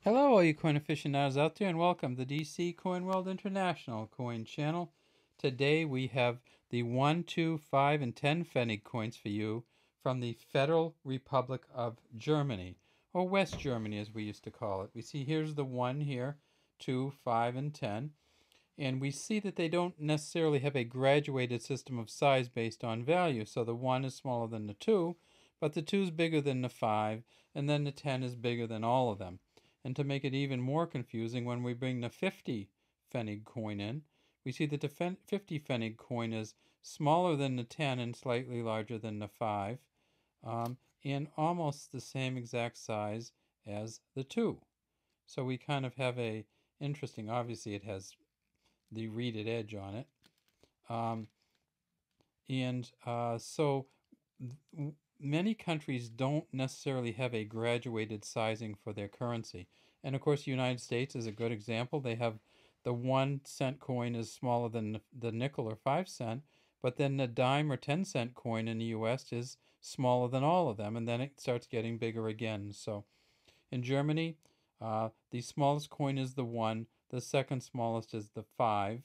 Hello, all you coin aficionados out there, and welcome to the DC Coin World International Coin Channel. Today we have the 1, 2, 5, and 10 Pfennig coins for you from the Federal Republic of Germany, or West Germany as we used to call it. We see here's the 1 here, 2, 5, and 10. And we see that they don't necessarily have a graduated system of size based on value. So the 1 is smaller than the 2, but the 2 is bigger than the 5, and then the 10 is bigger than all of them. And to make it even more confusing, when we bring the 50 Pfennig coin in, we see that the 50 Pfennig coin is smaller than the 10 and slightly larger than the 5, and almost the same exact size as the 2. So we kind of have a interesting, obviously it has the reeded edge on it. So many countries don't necessarily have a graduated sizing for their currency. And of course, the United States is a good example. They have the 1 cent coin is smaller than the nickel or 5 cent, but then the dime or 10 cent coin in the US is smaller than all of them, and then it starts getting bigger again. So in Germany, the smallest coin is the 1, the second smallest is the 5.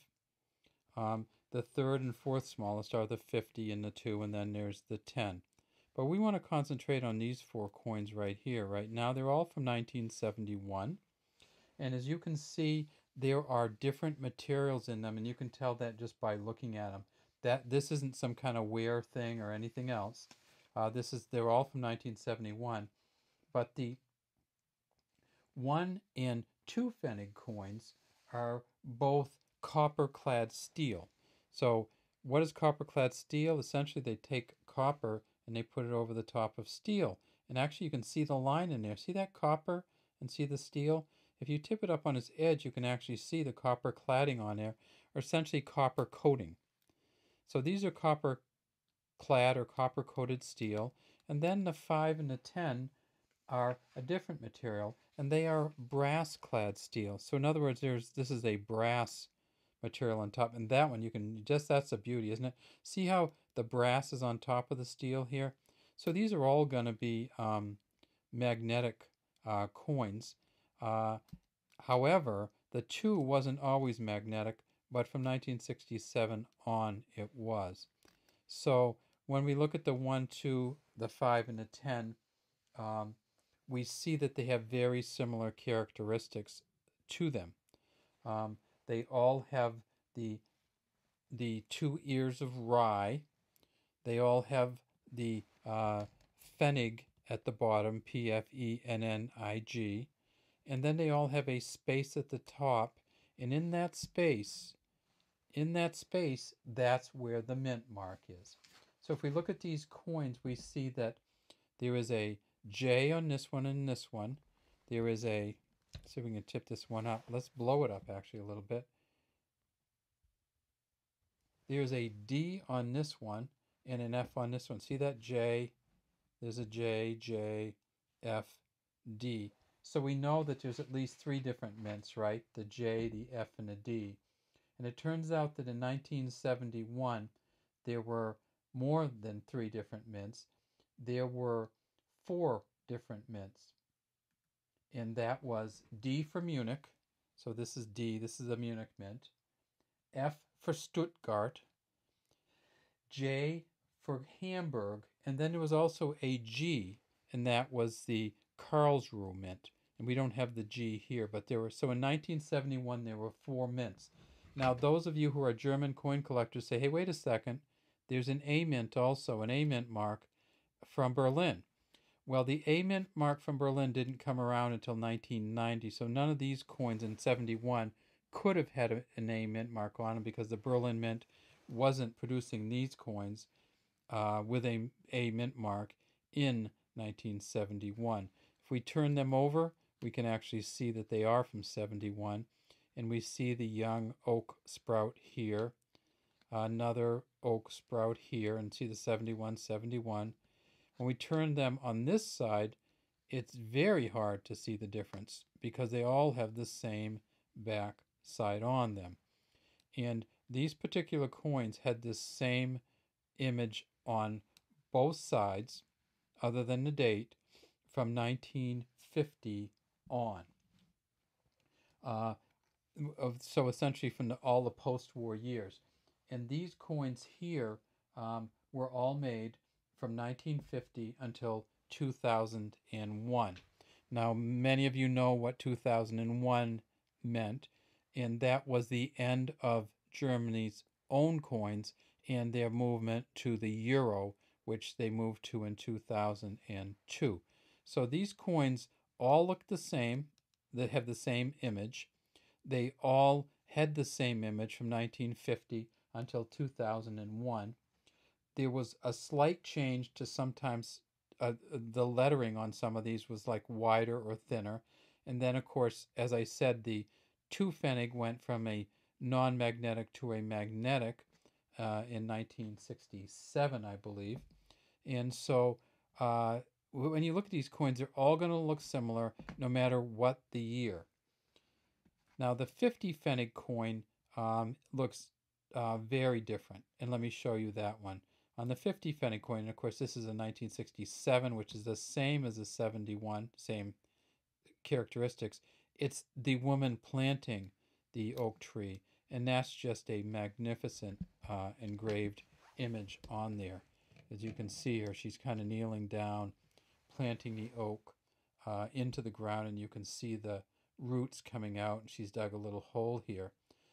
The third and fourth smallest are the 50 and the 2, and then there's the 10. But we want to concentrate on these 4 coins right here. Right now, they're all from 1971. And as you can see, there are different materials in them, and you can tell that just by looking at them. This isn't some kind of wear thing or anything else. They're all from 1971. But the 1 and 2 Pfennig coins are both copper-clad steel. So what is copper-clad steel? Essentially, they take copper and they put it over the top of steel. And actually, you can see the line in there. See that copper and see the steel? If you tip it up on its edge, you can actually see the copper cladding on there, or essentially copper coating. So these are copper-clad or copper-coated steel. And then the 5 and the 10 are a different material, and they are brass-clad steel. So in other words, this is a brass material on top, and that one that's a beauty, isn't it? See how the brass is on top of the steel here? So these are all going to be magnetic coins. However, the 2 wasn't always magnetic, but from 1967 on it was. So when we look at the 1, 2, the 5, and the 10, we see that they have very similar characteristics to them. They all have the 2 ears of rye. They all have the Pfennig at the bottom, Pfennig, and then they all have a space at the top, and in that space, that's where the mint mark is. So if we look at these coins, we see that there is a J on this one and this one. There is let's see if we can tip this one up. Let's blow it up actually a little bit. There's a D on this one and an F on this one. See that J? There's a J, J, F, D. So we know that there's at least 3 different mints, right? The J, the F, and the D. And it turns out that in 1971, there were more than 3 different mints. There were 4 different mints. And that was D for Munich. So this is D. This is a Munich mint. F for Stuttgart. J for Hamburg. And then there was also a G, and that was the Karlsruhe mint. And we don't have the G here, but so in 1971 there were 4 mints. Now those of you who are German coin collectors say, hey, wait a second, there's an A mint also, an A mint mark from Berlin. Well, the A mint mark from Berlin didn't come around until 1990, so none of these coins in 71 could have had an A mint mark on them because the Berlin mint wasn't producing these coins with a mint mark in 1971. If we turn them over, we can actually see that they are from 71, and we see the young oak sprout here, another oak sprout here, and see the 71, 71. When we turn them on this side, it's very hard to see the difference because they all have the same back side on them. And these particular coins had this same image on both sides, other than the date, from 1950 on. So essentially from all the post-war years. And these coins here were all made from 1950 until 2001. Now, many of you know what 2001 meant, and that was the end of Germany's own coins and their movement to the euro, which they moved to in 2002. So these coins all look the same, they have the same image. They all had the same image from 1950 until 2001. There was a slight change to sometimes the lettering on some of these was like wider or thinner. And then, of course, as I said, the two Pfennig went from a non-magnetic to a magnetic in 1967, I believe. And so when you look at these coins, they're all going to look similar no matter what the year. Now, the 50 Pfennig coin looks very different, and let me show you that one. On the 50 Pfennig coin, and of course, this is a 1967, which is the same as the 71, same characteristics. It's the woman planting the oak tree, and that's just a magnificent engraved image on there. As you can see here, she's kind of kneeling down, planting the oak into the ground, and you can see the roots coming out, and she's dug a little hole here.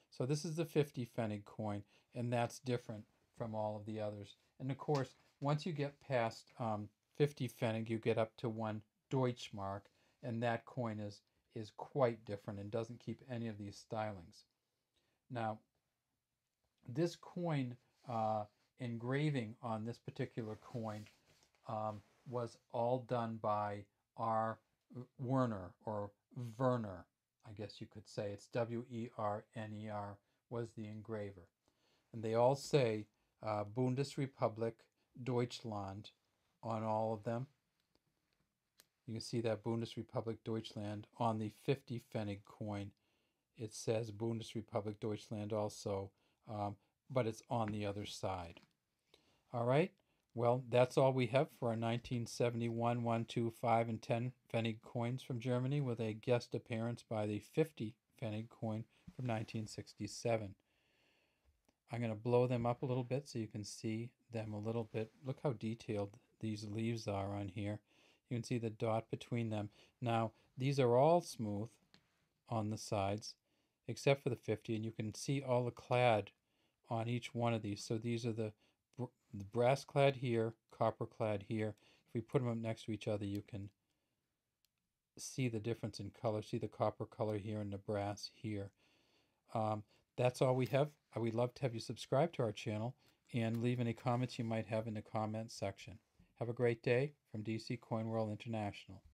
So this is the 50 Pfennig coin, and that's different from all of the others. And of course, once you get past 50 Pfennig, you get up to 1 Deutschmark, and that coin is quite different and doesn't keep any of these stylings. Now, this coin engraving on this particular coin was all done by R. Werner, or Werner, I guess you could say. It's Werner was the engraver. And they all say Bundesrepublik Deutschland on all of them. You can see that Bundesrepublik Deutschland on the 50 Pfennig coin. It says Bundesrepublik Deutschland also, but it's on the other side. All right. Well, that's all we have for our 1971, 1, 2, 5, and 10 Pfennig coins from Germany, with a guest appearance by the 50 Pfennig coin from 1967. I'm going to blow them up a little bit so you can see them a little bit. Look how detailed these leaves are on here. You can see the dot between them. Now, these are all smooth on the sides, except for the 50, and you can see all the clad on each one of these. So these are the brass clad here, copper clad here. If we put them up next to each other, you can see the difference in color. See the copper color here and the brass here. That's all we have. We'd love to have you subscribe to our channel and leave any comments you might have in the comments section. Have a great day from DC Coin World International.